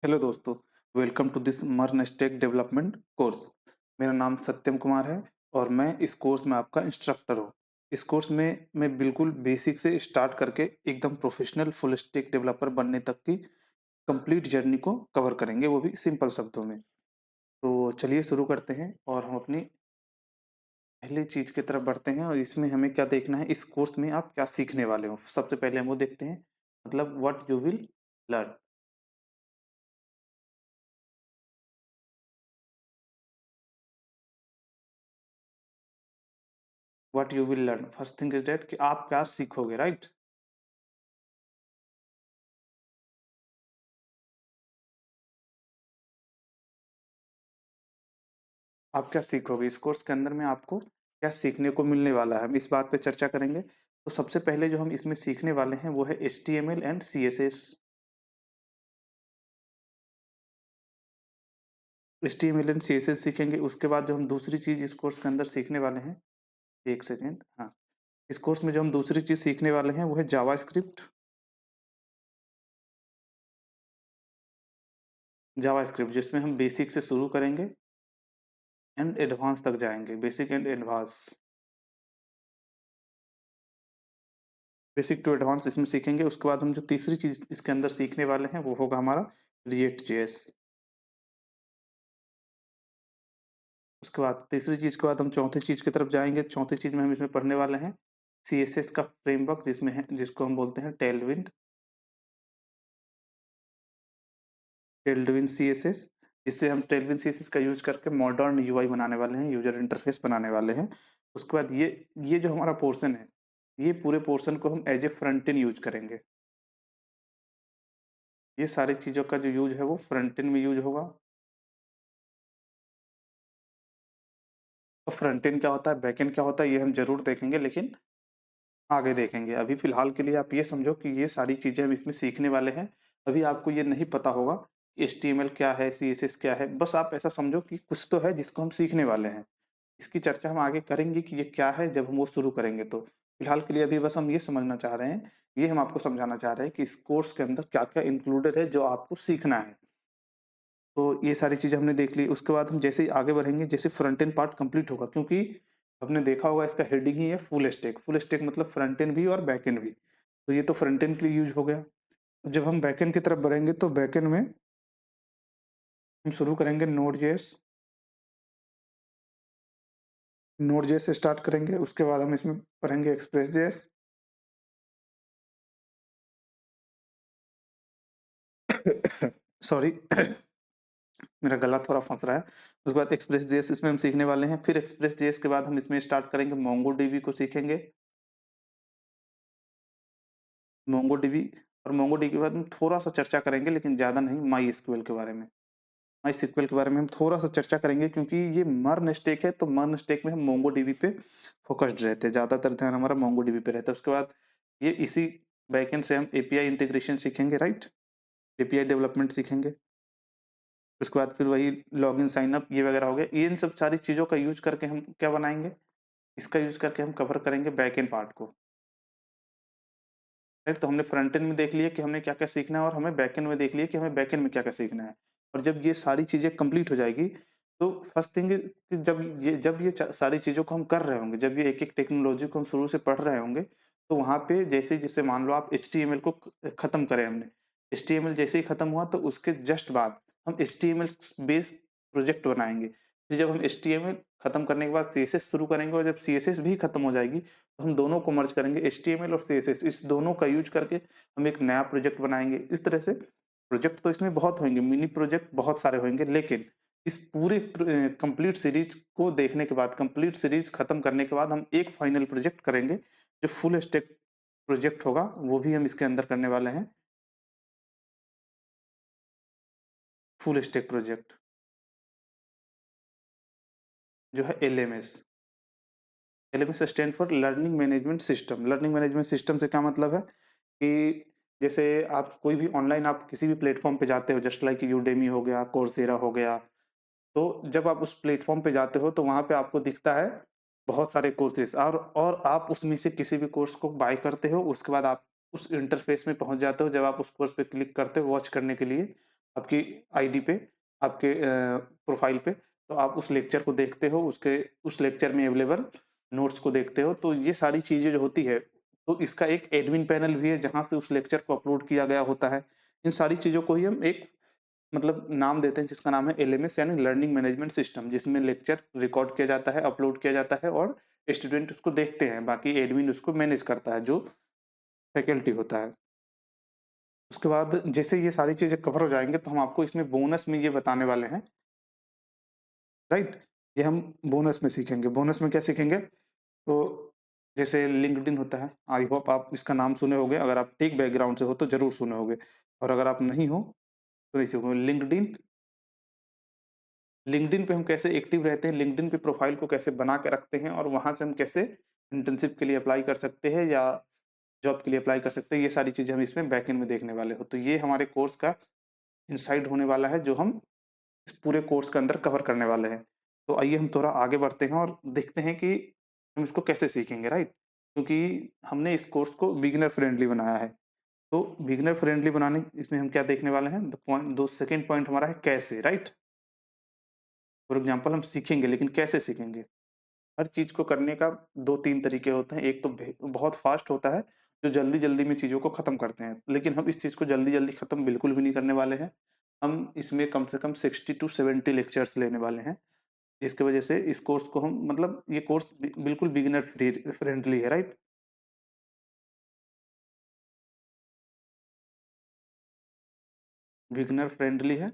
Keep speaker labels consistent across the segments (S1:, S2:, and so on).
S1: Hello दोस्तों, welcome to this MERN stack development course. मेरा नाम सत्यम कुमार है और मैं इस कोर्स में आपका इंस्ट्रक्टर हूँ। इस कोर्स में मैं बिल्कुल बेसिक से स्टार्ट करके एकदम प्रोफेशनल फुल स्टैक डेवलपर बनने तक की कंप्लीट जर्नी को कवर करेंगे, वो भी सिंपल शब्दों में। तो चलिए शुरू करते हैं और हम अपनी पहली चीज़ की तरफ बढ़ते हैं और इसमें हमें क्या देखना है, इस कोर्स में आप क्या सीखने वाले हो। सबसे पहले हम वो देखते हैं, मतलब what you will learn. What you will learn, first thing is that कि आप क्या सीखोगे, राइट। आप क्या सीखोगे इस कोर्स के अंदर में, आपको क्या सीखने को मिलने वाला है, हम इस बात पे चर्चा करेंगे। तो सबसे पहले जो हम इसमें सीखने वाले हैं वो है HTML and CSS। HTML and CSS सीखेंगे, उसके बाद जो हम दूसरी चीज़ इस कोर्स के अंदर सीखने वाले हैं, एक सेकेंड, हाँ, इस कोर्स में जो हम दूसरी चीज़ सीखने वाले हैं वो है जावास्क्रिप्ट। जावास्क्रिप्ट जिसमें हम बेसिक से शुरू करेंगे एंड एडवांस तक जाएंगे, basic and advance, basic to advance इसमें सीखेंगे। उसके बाद हम जो तीसरी चीज़ इसके अंदर सीखने वाले हैं वो होगा हमारा रिएक्ट जेएस। उसके बाद तीसरी चीज़ के बाद हम चौथी चीज़ की तरफ जाएँगे। चौथी चीज़ में हम इसमें पढ़ने वाले हैं सीएसएस का फ्रेमवर्क, जिसमें है, जिसको हम बोलते हैं टेलविन सीएसएस, जिससे हम टेलविन सीएसएस का यूज़ करके मॉडर्न यूआई बनाने वाले हैं, यूज़र इंटरफेस बनाने वाले हैं। उसके बाद ये जो हमारा पोर्शन है, ये पूरे पोर्शन को हम as a front and use करेंगे। ये सारी चीज़ों का जो यूज़ है वो फ्रंट एंड में यूज़ होगा। तो फ्रंट एंड क्या होता है, बैक एंड क्या होता है, ये हम ज़रूर देखेंगे, लेकिन आगे देखेंगे। अभी फ़िलहाल के लिए आप ये समझो कि ये सारी चीज़ें हम इसमें सीखने वाले हैं। अभी आपको ये नहीं पता होगा कि एचटीएमएल क्या है, सीएसएस क्या है, बस आप ऐसा समझो कि कुछ तो है जिसको हम सीखने वाले हैं। इसकी चर्चा हम आगे करेंगे कि ये क्या है, जब हम वो शुरू करेंगे तो। फ़िलहाल के लिए अभी बस हम ये समझना चाह रहे हैं, ये हम आपको समझाना चाह रहे हैं कि इस कोर्स के अंदर क्या-क्या इंक्लूडेड है जो आपको सीखना है। तो ये सारी चीज़ें हमने देख ली। उसके बाद हम जैसे ही आगे बढ़ेंगे, जैसे फ्रंट एंड पार्ट कंप्लीट होगा, क्योंकि आपने देखा होगा इसका हेडिंग ही है फुल स्टैक। फुल स्टैक मतलब फ्रंट एंड भी और बैक एंड भी। तो ये तो फ्रंट एंड के लिए यूज़ हो गया। जब हम बैक एंड की तरफ बढ़ेंगे तो बैक एंड में हम शुरू करेंगे नोड जेएस से स्टार्ट करेंगे। उसके बाद हम इसमें पढ़ेंगे एक्सप्रेस जेएस। सॉरी, मेरा गला थोड़ा फंस रहा है। उसके बाद एक्सप्रेस जेएस इसमें हम सीखने वाले हैं। फिर एक्सप्रेस जेएस के बाद हम इसमें स्टार्ट करेंगे मोंगो डीबी को सीखेंगे। मोंगोडीबी, और मोंगोडीबी के बाद हम थोड़ा-सा चर्चा करेंगे, लेकिन ज़्यादा नहीं, माई एसक्यूएल के बारे में। माई एसक्यूएल के बारे में हम थोड़ा-सा चर्चा करेंगे, क्योंकि ये मर्न स्टैक है, तो मर्न स्टैक में हम मोंगोडीबी पे फ़ोकस्ड रहते हैं, ज़्यादातर ध्यान हमारा मोंगोडीबी पे रहता है। उसके बाद ये इसी बैकएंड से हम एपीआई इंटीग्रेशन सीखेंगे, राइट? एपीआई डेवलपमेंट सीखेंगे। उसके बाद फिर वही लॉगिन, साइन अप, ये वगैरह हो गया। ये इन सब सारी चीज़ों का यूज़ करके हम क्या बनाएँगे? इसका यूज़ करके हम कवर करेंगे बैकएंड पार्ट को। राइट, तो हमने फ्रंट एंड में देख लिया कि हमें क्या-क्या सीखना है, और हमें बैक एंड में देख लिया कि हमें बैक एंड में क्या-क्या सीखना है। और जब ये सारी चीज़ें कंप्लीट हो जाएगी, तो फर्स्ट थिंग कि जब ये सारी चीज़ों को हम कर रहे होंगे, जब ये एक-एक टेक्नोलॉजी को हम शुरू से पढ़ रहे होंगे, तो वहाँ पे जैसे मान लो आप एचटीएमएल को खत्म करें हमने। एचटीएमएल जैसे ही खत्म हुआ, तो उसके जस्ट बाद हम एचटीएमएल बेस्ड प्रोजेक्ट बनाएँगे। फिर जब हम एचटीएमएल खत्म करने के बाद सीएसएस शुरू करेंगे, और जब सीएसएस भी खत्म हो जाएगी, तो हम दोनों को मर्ज करेंगे, एचटीएमएल और सीएसएस, इस दोनों का यूज करके हम एक नया प्रोजेक्ट बनाएंगे। इस तरह से प्रोजेक्ट तो इसमें बहुत होंगे, मिनी प्रोजेक्ट बहुत सारे होंगे, लेकिन इस पूरे कंप्लीट सीरीज को देखने के बाद, कंप्लीट सीरीज खत्म करने के बाद, हम एक फाइनल प्रोजेक्ट करेंगे जो फुल स्टैक प्रोजेक्ट होगा, वो भी हम इसके अंदर करने वाले हैं, फुल स्टैक प्रोजेक्ट, जो है LMS. LMS stand for learning management system. Learning management system से क्या मतलब है कि जैसे आप कोई भी ऑनलाइन, आप किसी भी प्लेटफॉर्म पे जाते हो, जस्ट लाइक यूडेमी हो गया, कोर्सेरा हो गया, तो जब आप उस प्लेटफॉर्म पे जाते हो, तो वहाँ पे आपको दिखता है बहुत सारे कोर्सेज, और आप उसमें से किसी भी कोर्स को बाय करते हो। उसके बाद आप उस इंटरफेस में पहुँच जाते हो, जब आप उस कोर्स पे क्लिक करते हो वॉच करने के लिए, आपकी आईडी पे, आपके प्रोफाइल पे, तो आप उस लेक्चर को देखते हो, उसके उस लेक्चर में अवेलेबल नोट्स को देखते हो। तो ये सारी चीज़ें जो होती है, तो इसका एक एडमिन पैनल भी है जहाँ से उस लेक्चर को अपलोड किया गया होता है। इन सारी चीज़ों को ही हम एक मतलब नाम देते हैं जिसका नाम है एलएमएस यानी लर्निंग मैनेजमेंट सिस्टम, जिसमें लेक्चर रिकॉर्ड किया जाता है, अपलोड किया जाता है और स्टूडेंट उसको देखते हैं। बाकी एडमिन उसको मैनेज करता है, जो फैकल्टी होता है। उसके बाद जैसे ये सारी चीज़ें कवर हो जाएँगे तो हम आपको इसमें बोनस में ये बताने वाले हैं, राइट? ये हम बोनस में सीखेंगे। बोनस में क्या सीखेंगे? तो जैसे लिंक्डइन होता है, आई होप आप इसका नाम सुने होंगे। अगर आप टेक बैकग्राउंड से हो तो ज़रूर सुने होंगे और अगर आप नहीं हो तो नहीं सुने होंगे। लिंक्डइन लिंक्डइन पे हम कैसे एक्टिव रहते हैं, लिंक्डइन पे प्रोफाइल को कैसे बना के रखते हैं और वहाँ से हम कैसे इंटर्नशिप के लिए अप्लाई कर सकते हैं या जॉब के लिए अप्लाई कर सकते हैं, ये सारी चीज़ें हम इसमें बैकएंड में देखने वाले हो। तो ये हमारे कोर्स का इनसाइड होने वाला है जो हम इस पूरे कोर्स के अंदर कवर करने वाले हैं। तो आइए हम थोड़ा आगे बढ़ते हैं और देखते हैं कि हम इसको कैसे सीखेंगे, राइट? क्योंकि हमने इस कोर्स को बिगिनर फ्रेंडली बनाया है। तो बिगिनर फ्रेंडली बनाने इसमें हम क्या देखने वाले हैं? द पॉइंट दो सेकंड पॉइंट हमारा है कैसे, राइट? फॉर एग्ज़ाम्पल हम सीखेंगे लेकिन कैसे सीखेंगे? हर चीज़ को करने का 2-3 तरीके होते हैं। एक तो बहुत फ़ास्ट होता है, जो जल्दी-जल्दी में चीज़ों को ख़त्म करते हैं। लेकिन हम इस चीज़ को जल्दी-जल्दी ख़त्म बिल्कुल भी नहीं करने वाले हैं। हम इसमें कम से कम 60 टू 70 लेक्चर्स लेने वाले हैं, जिसकी वज़ह से इस कोर्स को हम मतलब ये कोर्स बिल्कुल बिगिनर फ्रेंडली है, राइट? बिगिनर फ्रेंडली है।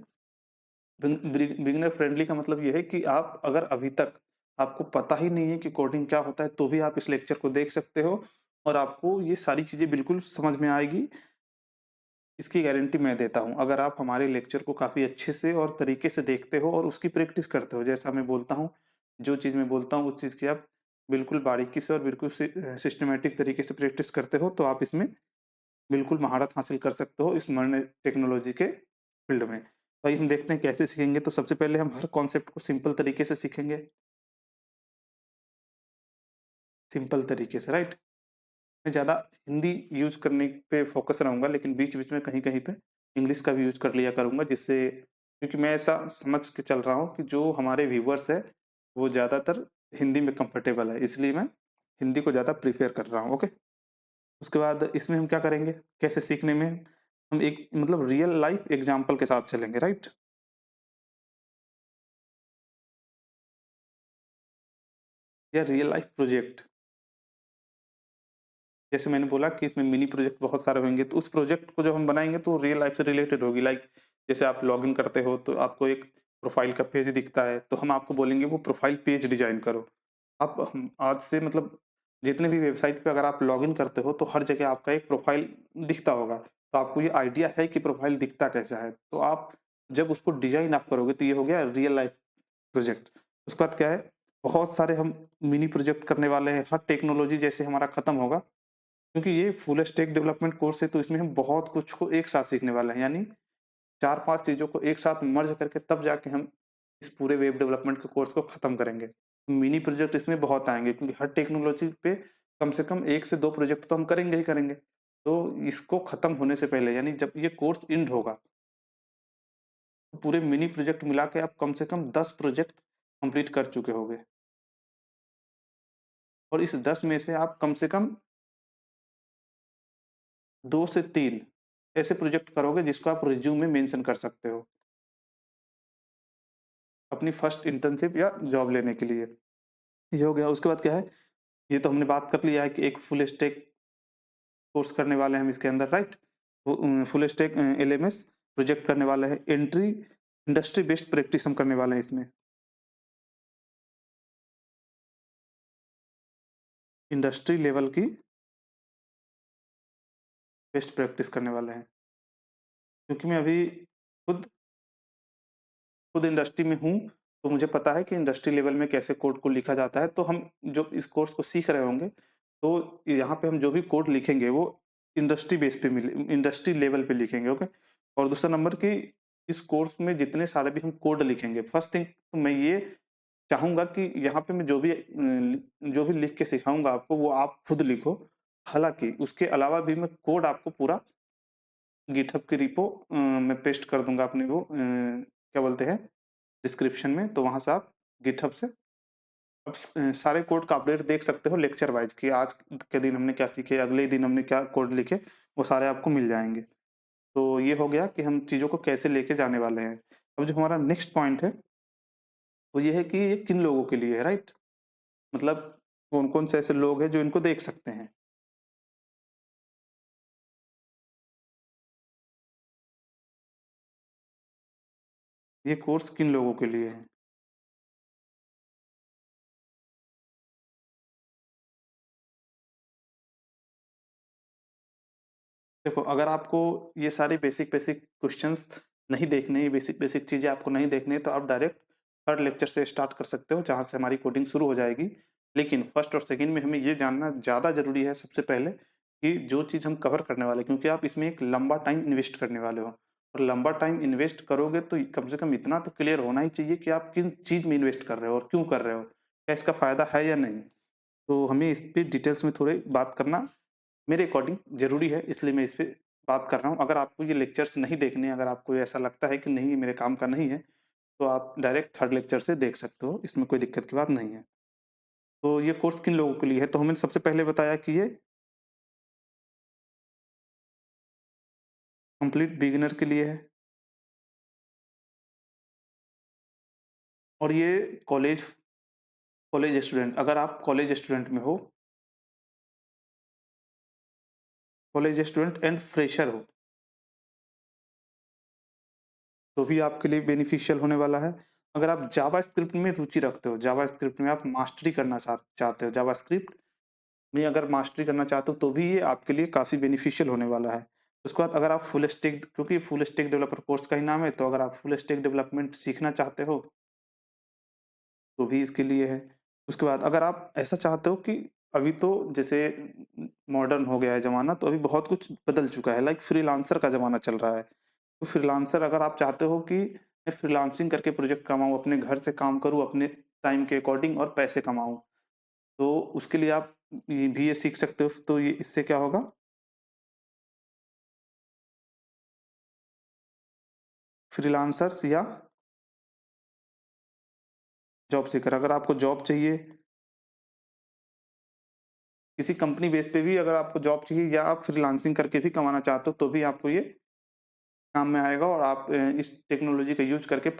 S1: बिगिनर फ्रेंडली का मतलब ये है कि आप अगर अभी तक आपको पता ही नहीं है कि कोडिंग क्या होता है, तो भी आप इस लेक्चर को देख सकते हो और आपको ये सारी चीज़ें बिल्कुल समझ में आएगी। इसकी गारंटी मैं देता हूँ। अगर आप हमारे लेक्चर को काफ़ी अच्छे से और तरीके से देखते हो और उसकी प्रैक्टिस करते हो, जैसा मैं बोलता हूँ, जो चीज़ मैं बोलता हूँ उस चीज़ की आप बिल्कुल बारीकी से और बिल्कुल सिस्टमैटिक तरीके से प्रैक्टिस करते हो, तो आप इसमें बिल्कुल महारत हासिल कर सकते हो इस मॉडर्न टेक्नोलॉजी के फील्ड में। तो आइए हम देखते हैं कैसे सीखेंगे। तो सबसे पहले हम हर कॉन्सेप्ट को सिंपल तरीके से सीखेंगे, सिंपल तरीके से, राइट? मैं ज़्यादा हिंदी यूज़ करने पे फ़ोकस रहूँगा, लेकिन बीच-बीच में कहीं-कहीं पे इंग्लिश का भी यूज़ कर लिया करूँगा, जिससे क्योंकि मैं ऐसा समझ के चल रहा हूँ कि जो हमारे व्यूअर्स हैं, वो ज़्यादातर हिंदी में कंफर्टेबल है, इसलिए मैं हिंदी को ज़्यादा प्रेफ़र कर रहा हूँ, ओके? उसके बाद इसमें हम क्या करेंगे, कैसे सीखने में हम एक मतलब रियल लाइफ़ एग्ज़ाम्पल के साथ चलेंगे, राइट? या रियल लाइफ़ प्रोजेक्ट। जैसे मैंने बोला कि इसमें मिनी प्रोजेक्ट बहुत सारे होंगे, तो उस प्रोजेक्ट को जब हम बनाएँगे तो रियल लाइफ़ से रिलेटेड होगी। लाइक जैसे आप लॉगिन करते हो तो आपको एक प्रोफ़ाइल का पेज दिखता है, तो हम आपको बोलेंगे वो प्रोफ़ाइल पेज डिज़ाइन करो। आप हम आज से मतलब जितने भी वेबसाइट पे अगर आप लॉगिन करते हो तो हर जगह आपका एक प्रोफ़ाइल दिखता होगा। तो आपको ये आइडिया है कि प्रोफ़ाइल दिखता कैसा है। तो आप जब उसको डिज़ाइन आप करोगे तो ये हो गया रियल लाइफ़ प्रोजेक्ट। उसके बाद क्या है, बहुत सारे हम मिनी प्रोजेक्ट करने वाले हैं। हर टेक्नोलॉजी जैसे हमारा खत्म होगा, क्योंकि ये फुल स्टैक डेवलपमेंट कोर्स है, तो इसमें हम बहुत कुछ को एक साथ सीखने वाले हैं, यानी 4-5 चीज़ों को एक साथ मर्ज करके तब जाके हम इस पूरे वेब डेवलपमेंट के कोर्स को खत्म करेंगे। मिनी प्रोजेक्ट इसमें बहुत आएँगे, क्योंकि हर टेक्नोलॉजी पे कम से कम 1 से 2 प्रोजेक्ट तो हम करेंगे ही करेंगे। तो इसको खत्म होने से पहले, यानी जब ये कोर्स एंड होगा, तो पूरे मिनी प्रोजेक्ट मिला के आप कम से कम 10 प्रोजेक्ट कंप्लीट कर चुके होंगे और इस 10 में से आप कम से कम 2 से 3 ऐसे प्रोजेक्ट करोगे जिसको आप रिज़्यूम में मेंशन कर सकते हो, अपनी फर्स्ट इंटर्नशिप या जॉब लेने के लिए। ये हो गया, उसके बाद क्या है, ये तो हमने बात कर लिया है कि एक फुल स्टैक कोर्स करने वाले हैं हम इसके अंदर, राइट? वो फुल स्टैक एलएमएस प्रोजेक्ट करने वाले हैं, एंट्री इंडस्ट्री बेस्ड प्रैक्टिस हम करने वाले हैं इसमें, इंडस्ट्री लेवल की बेस्ट प्रैक्टिस करने वाले हैं। क्योंकि मैं अभी खुद खुद इंडस्ट्री में हूँ, तो मुझे पता है कि इंडस्ट्री लेवल में कैसे कोड को लिखा जाता है। तो हम जो इस कोर्स को सीख रहे होंगे, तो यहाँ पे हम जो भी कोड लिखेंगे वो इंडस्ट्री बेस पे मिले इंडस्ट्री लेवल पे लिखेंगे, ओके? और दूसरा नंबर कि इस कोर्स में जितने सारे भी हम कोड लिखेंगे, फर्स्ट थिंग तो मैं ये चाहूँगा कि यहाँ पे मैं जो भी लिख के सिखाऊँगा आपको, वो आप खुद लिखो। हालाँकि उसके अलावा भी मैं कोड आपको पूरा गिटहब की रिपो मैं पेस्ट कर दूंगा अपने वो क्या बोलते हैं डिस्क्रिप्शन में, तो वहां से आप गिटहब से अब सारे कोड का अपडेट देख सकते हो लेक्चर वाइज कि आज के दिन हमने क्या सीखे, अगले दिन हमने क्या कोड लिखे, वो सारे आपको मिल जाएंगे। तो ये हो गया कि हम चीज़ों को कैसे लेके जाने वाले हैं। अब जो हमारा नेक्स्ट पॉइंट है वो ये है कि ये किन लोगों के लिए है, राइट? मतलब कौन कौन से ऐसे लोग हैं जो इनको देख सकते हैं। ये कोर्स किन लोगों के लिए है। देखो, अगर आपको ये सारे बेसिक बेसिक क्वेश्चंस नहीं देखने, ये बेसिक बेसिक चीज़ें आपको नहीं देखनी, तो आप डायरेक्ट थर्ड लेक्चर से स्टार्ट कर सकते हो, जहाँ से हमारी कोडिंग शुरू हो जाएगी। लेकिन फर्स्ट और सेकंड में हमें ये जानना ज़्यादा ज़रूरी है सबसे पहले कि जो चीज़ हम कवर करने वाले हैं, क्योंकि आप इसमें एक लंबा टाइम इन्वेस्ट करने वाले हो, और लंबा टाइम इन्वेस्ट करोगे तो कम से कम इतना तो क्लियर होना ही चाहिए कि आप किन चीज़ में इन्वेस्ट कर रहे हो और क्यों कर रहे हो, क्या इसका फ़ायदा है या नहीं। तो हमें इस पे डिटेल्स में थोड़े बात करना मेरे अकॉर्डिंग ज़रूरी है, इसलिए मैं इस पे बात कर रहा हूँ। अगर आपको ये लेक्चर्स नहीं देखने, अगर आपको ऐसा लगता है कि नहीं ये मेरे काम का नहीं है, तो आप डायरेक्ट थर्ड लेक्चर से देख सकते हो, इसमें कोई दिक्कत की बात नहीं है। तो ये कोर्स किन लोगों के लिए है, तो हमने सबसे पहले बताया कि ये कंप्लीट बिगिनर के लिए है, और ये कॉलेज कॉलेज स्टूडेंट, अगर आप कॉलेज स्टूडेंट में हो, कॉलेज स्टूडेंट एंड फ्रेशर हो, तो भी आपके लिए बेनिफिशियल होने वाला है। अगर आप जावा स्क्रिप्ट में रुचि रखते हो, जावा स्क्रिप्ट में आप मास्टरी करना चाहते हो, जावा स्क्रिप्ट में अगर मास्टरी करना चाहते हो, तो भी ये आपके लिए काफ़ी बेनिफिशियल होने वाला है। उसके बाद अगर आप फुल स्टैक, क्योंकि फुल स्टैक डेवलपर कोर्स का ही नाम है, तो अगर आप फुल स्टैक डेवलपमेंट सीखना चाहते हो, तो भी इसके लिए है। उसके बाद अगर आप ऐसा चाहते हो कि अभी तो जैसे मॉडर्न हो गया है ज़माना, तो अभी बहुत कुछ बदल चुका है, लाइक फ्रीलांसर का ज़माना चल रहा है। तो फ्रीलांसर अगर आप चाहते हो कि मैं फ्रीलांसिंग करके प्रोजेक्ट कमाऊँ, अपने घर से काम करूँ, अपने टाइम के अकॉर्डिंग और पैसे कमाऊँ, तो उसके लिए आप ये सीख सकते हो। तो ये इससे क्या होगा, फ्रीलांसर्स या जॉब सीकर, अगर आपको जॉब चाहिए, किसी कंपनी बेस पे भी अगर आपको जॉब चाहिए, या आप फ्रीलांसिंग करके भी कमाना चाहते हो, तो भी आपको ये काम में आएगा, और आप इस टेक्नोलॉजी का यूज करके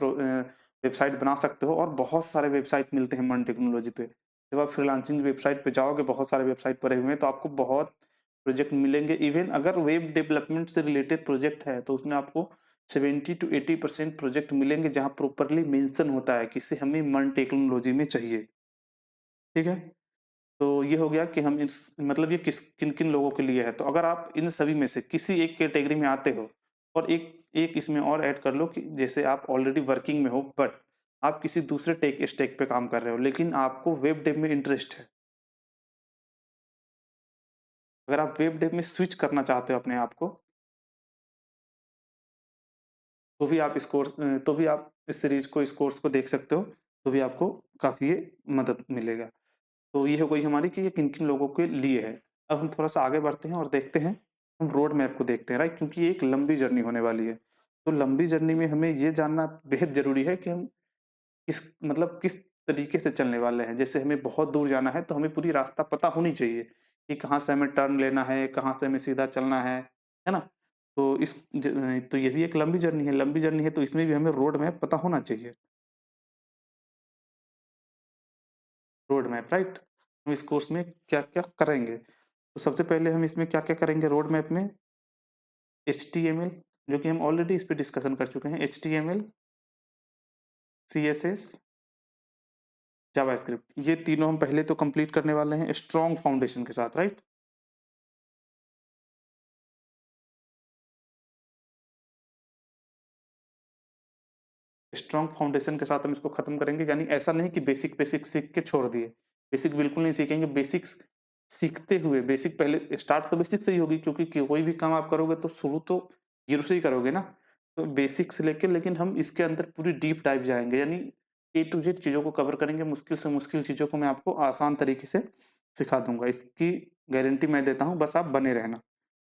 S1: वेबसाइट बना सकते हो, और बहुत सारे वेबसाइट मिलते हैं मन टेक्नोलॉजी पे। जब आप फ्रीलांसिंग वेबसाइट पे जाओगे, बहुत सारे वेबसाइट पड़े हुए हैं, तो आपको बहुत प्रोजेक्ट मिलेंगे। इवन अगर वेब डेवलपमेंट से रिलेटेड प्रोजेक्ट है, तो उसमें आपको 70 to 80% प्रोजेक्ट मिलेंगे, जहाँ प्रॉपरली मेंशन होता है कि इसे हमें मन टेक्नोलॉजी में चाहिए। ठीक है, तो ये हो गया कि हम इस मतलब ये किस किन किन लोगों के लिए है। तो अगर आप इन सभी में से किसी एक कैटेगरी में आते हो, और एक एक इसमें और ऐड कर लो कि जैसे आप ऑलरेडी वर्किंग में हो, बट आप किसी दूसरे टेक स्टेक पे काम कर रहे हो, लेकिन आपको वेब डेव में इंटरेस्ट है। अगर आप वेब डेव में स्विच करना चाहते हो अपने आप को, तो भी आप इस कोर्स तो भी आप इस सीरीज को, इस कोर्स को देख सकते हो, तो भी आपको काफ़ी ये मदद मिलेगा। तो ये हो गई हमारी कि ये किन-किन लोगों के लिए है। अब हम थोड़ा-सा आगे बढ़ते हैं और देखते हैं, हम रोड मैप को देखते हैं, राइट? क्योंकि ये एक लंबी जर्नी होने वाली है। तो लंबी जर्नी में हमें ये जानना बेहद ज़रूरी है कि हम किस तरीके से चलने वाले हैं। जैसे हमें बहुत दूर जाना है, तो हमें पूरी रास्ता पता होनी चाहिए कि कहाँ से हमें टर्न लेना है, कहाँ से हमें सीधा चलना है ना? तो तो ये भी एक लंबी जर्नी है, लंबी जर्नी है, तो इसमें भी हमें रोड मैप पता होना चाहिए। Road map, right? हम इस कोर्स में क्या-क्या करेंगे? तो सबसे पहले हम इसमें क्या-क्या करेंगे रोड मैप में? एचटीएमएल, जो कि हम ऑलरेडी इस पे डिस्कशन कर चुके हैं, एचटीएमएल, सीएसएस, जावास्क्रिप्ट, ये तीनों हम पहले तो कंप्लीट करने वाले हैं स्ट्रॉन्ग फाउंडेशन के साथ, राइट? स्ट्रॉन्ग फाउंडेशन के साथ हम इसको खत्म करेंगे, यानी ऐसा नहीं कि बेसिक बेसिक सीख के छोड़ दिए। बेसिक बिल्कुल नहीं सीखेंगे, बेसिक्स सीखते हुए, बेसिक पहले स्टार्ट तो बेसिक से ही होगी, क्योंकि कोई भी काम आप करोगे तो शुरू तो जीरो से ही करोगे ना। तो बेसिक से लेके, लेकिन हम इसके अंदर पूरी डीप डाइव जाएंगे, यानी ए टू जेड चीज़ों को कवर करेंगे। मुश्किल से मुश्किल चीज़ों को मैं आपको आसान तरीके से सिखा दूंगा, इसकी गारंटी मैं देता हूँ, बस आप बने रहना।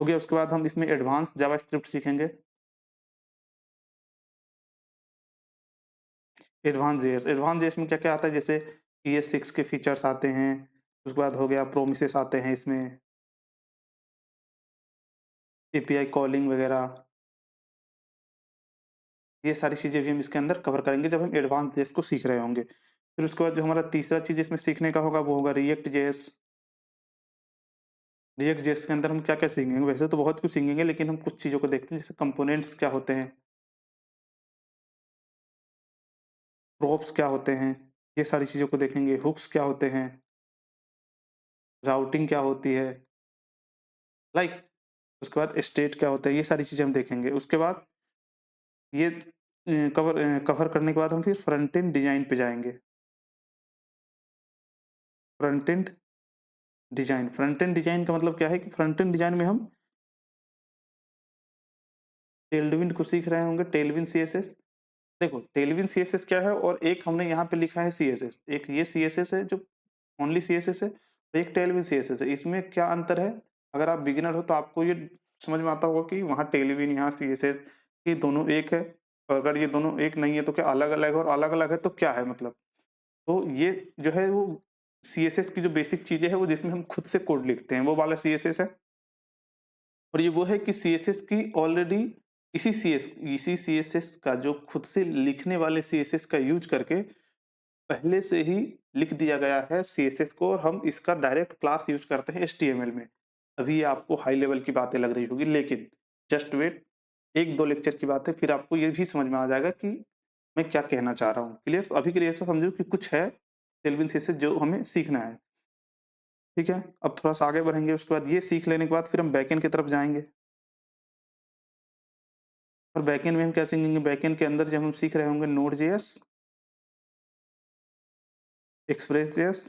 S1: हो गया। उसके बाद हम इसमें एडवांस जावास्क्रिप्ट सीखेंगे। एडवांस जेएस में क्या-क्या आता है, जैसे ES6 के फीचर्स आते हैं, उसके बाद हो गया प्रोमिसेस आते हैं इसमें, एपीआई कॉलिंग वगैरह, ये सारी चीज़ें भी हम इसके अंदर कवर करेंगे जब हम एडवांस जेएस को सीख रहे होंगे। फिर उसके बाद जो हमारा तीसरा चीज़ इसमें सीखने का होगा वो होगा रिएक्ट जेएस। रिएक्ट जेएस के अंदर हम क्या-क्या सीखेंगे? वैसे तो बहुत कुछ सीखेंगे, लेकिन हम कुछ चीज़ों को देखते हैं, जैसे कंपोनेंट्स क्या होते हैं, प्रोप्स क्या होते हैं, ये सारी चीज़ों को देखेंगे, हुक्स क्या होते हैं, राउटिंग क्या होती है, लाइक उसके बाद स्टेट क्या होता है, ये सारी चीज़ें हम देखेंगे। उसके बाद ये कवर करने के बाद हम फिर फ्रंट एंड डिज़ाइन पे जाएँगे। Front end front end design का मतलब क्या है कि फ्रंट एंड डिज़ाइन में हम टेलविन को सीख रहे होंगे, टेलविन सीएसएस। देखो टेलविन सीएसएस क्या है, और एक हमने यहाँ पे लिखा है सीएसएस। एक ये सीएसएस है जो ओनली सीएसएस है, और एक टेलविन सीएसएस है। इसमें क्या अंतर है? अगर आप बिगिनर हो तो आपको ये समझ में आता होगा कि वहाँ टेलविन, यहाँ सीएसएस, ये दोनों एक है। और अगर ये दोनों एक नहीं है तो क्या अलग-अलग है, और अलग-अलग है तो क्या है मतलब? तो ये जो है वो सीएसएस की जो बेसिक चीज़ें हैं वो जिसमें हम खुद से कोड लिखते हैं, वो वाला सीएसएस है। और ये वो है कि सीएसएस की ऑलरेडी इसी सीएसएस का जो खुद से लिखने वाले सीएसएस का यूज़ करके पहले से ही लिख दिया गया है सीएसएस को, और हम इसका डायरेक्ट क्लास यूज़ करते हैं एचटीएमएल में। अभी ये आपको हाई लेवल की बातें लग रही होगी, लेकिन जस्ट वेट, 1-2 लेक्चर की बात है, फिर आपको ये भी समझ में आ जाएगा कि मैं क्या कहना चाह रहा हूँ। क्लियर? तो अभी के लिए ऐसा समझो कि कुछ है टेलविन सीएसएस जो हमें सीखना है। ठीक है? अब थोड़ा-सा आगे बढ़ेंगे, उसके बाद ये सीख लेने के बाद फिर हम बैकएंड की तरफ जाएँगे। और बैकएंड में हम क्या सीखेंगे? बैकएंड के अंदर जब हम सीख रहे होंगे node JS, express JS,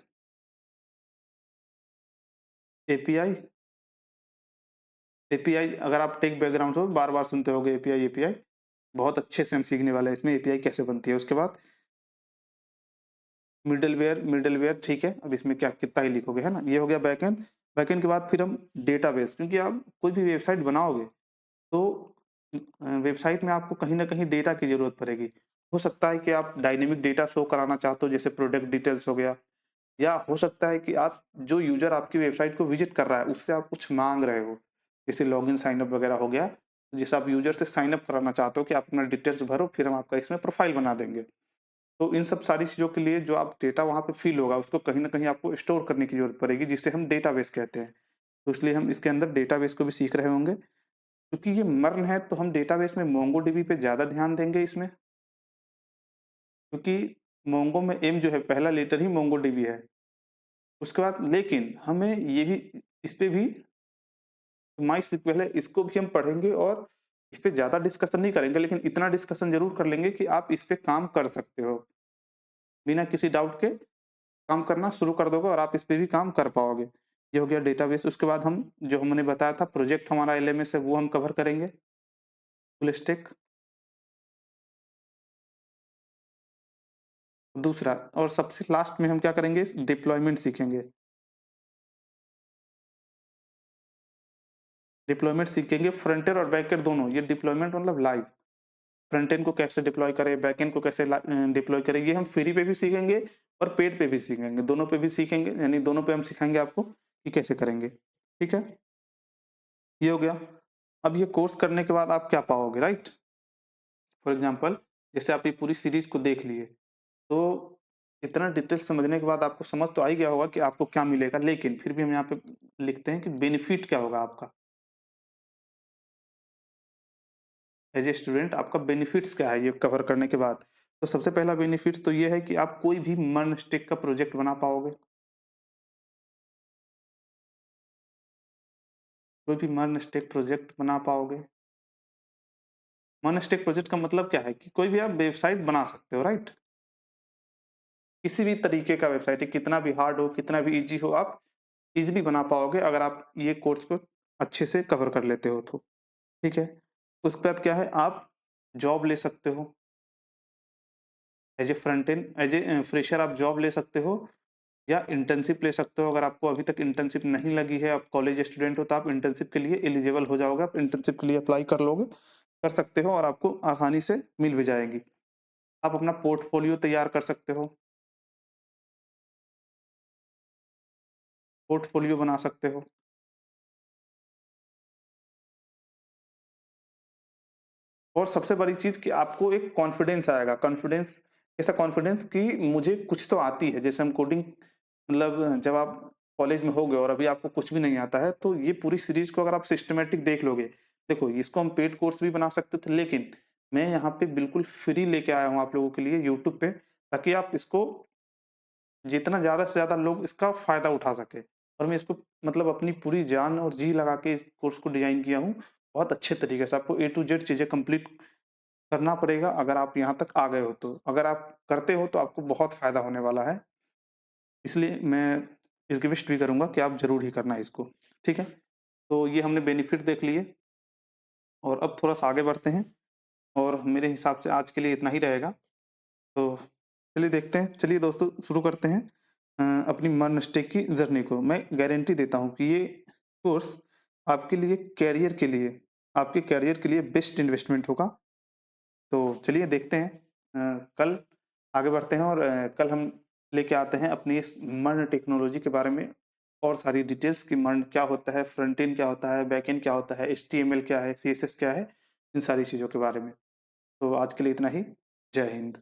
S1: API. API अगर आप टेक बैकग्राउंड से हो, बार-बार सुनते होंगे एपीआई, एपीआई। बहुत अच्छे से हम सीखने वाले हैं इसमें एपीआई कैसे बनती है। उसके बाद मिडलवेयर ठीक है, अब इसमें क्या कितना ही लिखोगे, है ना? ये हो गया बैकएंड। बैकएंड के बाद फिर हम डेटाबेस, क्योंकि आप कोई भी वेबसाइट बनाओगे तो वेबसाइट में आपको कहीं न कहीं डेटा की ज़रूरत पड़ेगी। हो सकता है कि आप डायनेमिक डेटा शो कराना चाहते हो, जैसे प्रोडक्ट डिटेल्स हो गया, या हो सकता है कि आप जो यूज़र आपकी वेबसाइट को विज़िट कर रहा है, उससे आप कुछ माँग रहे हो। जैसे लॉगिन साइन अप वगैरह हो गया, जैसे आप यूज़र से साइन अप कराना चाहते हो कि आप अपना डिटेल्स भरो, फिर हम आपका इसमें प्रोफ़ाइल बना देंगे। तो इन सब सारी चीज़ों के लिए जो आप डेटा वहाँ पे फ़िल होगा, उसको कहीं न कहीं आपको स्टोर करने की ज़रूरत पड़ेगी, जिसे हम डेटाबेस कहते हैं। तो इसलिए हम इसके अंदर डेटाबेस को भी सीख रहे होंगे। क्योंकि ये मर्न है तो हम डेटाबेस में मोंगोडीबी पे ज़्यादा ध्यान देंगे इसमें, क्योंकि मोंगो में एम जो है पहला लेटर ही मोंगोडीबी है। उसके बाद लेकिन हमें ये भी, इस पे भी माइस्क्ल है, इसको भी हम पढ़ेंगे, और इस पे ज़्यादा डिस्कशन नहीं करेंगे, लेकिन इतना डिस्कशन ज़रूर कर लेंगे कि आप इस पे काम कर सकते हो। बिना किसी डाउट के काम करना शुरू कर दोगे और आप इस पे भी काम कर पाओगे। ये हो गया डेटाबेस। उसके बाद हम जो हमने बताया था प्रोजेक्ट हमारा एलएमएस है, वो हम कवर करेंगे, फुल स्टैक। दूसरा और सबसे लास्ट में हम क्या करेंगे, डिप्लॉयमेंट सीखेंगे। डिप्लॉयमेंट सीखेंगे फ्रंट एंड और बैक एंड दोनों। ये डिप्लॉयमेंट मतलब लाइव, फ्रंट एंड को कैसे डिप्लॉय करें, बैक एंड को कैसे डिप्लॉय करें, ये हम फ्री पे भी सीखेंगे और पेड पे भी सीखेंगे, दोनों पे भी सीखेंगे, यानी दोनों पे हम सिखाएंगे आपको कि कैसे करेंगे। ठीक है, ये हो गया। अब ये कोर्स करने के बाद आप क्या पाओगे, राइट? फॉर एग्जाम्पल, जैसे आप ये पूरी सीरीज को देख लिए, तो इतना डिटेल समझने के बाद आपको समझ तो आ ही गया होगा कि आपको क्या मिलेगा, लेकिन फिर भी हम यहाँ पे लिखते हैं कि बेनिफिट क्या होगा आपका एज ए स्टूडेंट, आपका बेनिफिट्स क्या है ये कवर करने के बाद। तो सबसे पहला बेनिफिट्स तो ये है कि आप कोई भी मन स्टेक का प्रोजेक्ट बना पाओगे। कोई भी मन स्टेक प्रोजेक्ट बना पाओगे। मन स्टेक प्रोजेक्ट का मतलब क्या है कि कोई भी आप वेबसाइट बना सकते हो, राइट? किसी भी तरीके का वेबसाइट है, कितना भी हार्ड हो, कितना भी इजी हो, आप इजीली बना पाओगे अगर आप ये कोर्स को अच्छे से कवर कर लेते हो तो। ठीक है, उसके बाद क्या है, आप जॉब ले सकते हो as a front end, as a fresher आप जॉब ले सकते हो, या इंटर्नशिप ले सकते हो। अगर आपको अभी तक इंटर्नशिप नहीं लगी है, आप कॉलेज स्टूडेंट हो, तो आप इंटर्नशिप के लिए एलिजिबल हो जाओगे, आप इंटर्नशिप के लिए अप्लाई कर लोगे, कर सकते हो और आपको आसानी से मिल भी जाएगी। आप अपना पोर्टफोलियो तैयार कर सकते हो, पोर्टफोलियो बना सकते हो। और सबसे बड़ी चीज़ कि आपको एक कॉन्फिडेंस आएगा, कॉन्फिडेंस, ऐसा कॉन्फिडेंस कि मुझे कुछ तो आती है। जैसे हम कोडिंग, मतलब जब आप कॉलेज में होगे और अभी आपको कुछ भी नहीं आता है, तो ये पूरी सीरीज़ को अगर आप सिस्टमैटिक देख लोगे, देखो इसको हम पेड कोर्स भी बना सकते थे, लेकिन मैं यहाँ पे बिल्कुल फ्री लेके आया हूँ आप लोगों के लिए यूट्यूब पे, ताकि आप इसको जितना ज़्यादा से ज़्यादा लोग इसका फ़ायदा उठा सकें। और मैं इसको मतलब अपनी पूरी जान और जी लगा के इस कोर्स को डिज़ाइन किया हूँ, बहुत अच्छे तरीके से। आपको ए टू जेड चीज़ें कंप्लीट करना पड़ेगा अगर आप यहाँ तक आ गए हो तो। अगर आप करते हो तो आपको बहुत फ़ायदा होने वाला है। इसलिए मैं रिक्वेस्ट भी करूँगा कि आप ज़रूर ही करना इसको, ठीक है? तो ये हमने बेनिफिट देख लिए और अब थोड़ा-सा आगे बढ़ते हैं और मेरे हिसाब से आज के लिए इतना ही रहेगा। तो चलिए देखते हैं, चलिए दोस्तों शुरू करते हैं अपनी मर्नस्टेक की जर्नी को। मैं गारंटी देता हूँ कि ये कोर्स आपके लिए करियर के लिए, आपके करियर के लिए बेस्ट इन्वेस्टमेंट होगा। तो चलिए देखते हैं, कल आगे बढ़ते हैं और कल हम लेके आते हैं अपनी इस मर्न टेक्नोलॉजी के बारे में और सारी डिटेल्स कि मर्न क्या होता है, फ्रंट एंड क्या होता है, बैक एंड क्या होता है, एचटीएमएल क्या है, सीएसएस क्या है, इन सारी चीज़ों के बारे में। तो आज के लिए इतना ही। जय हिंद।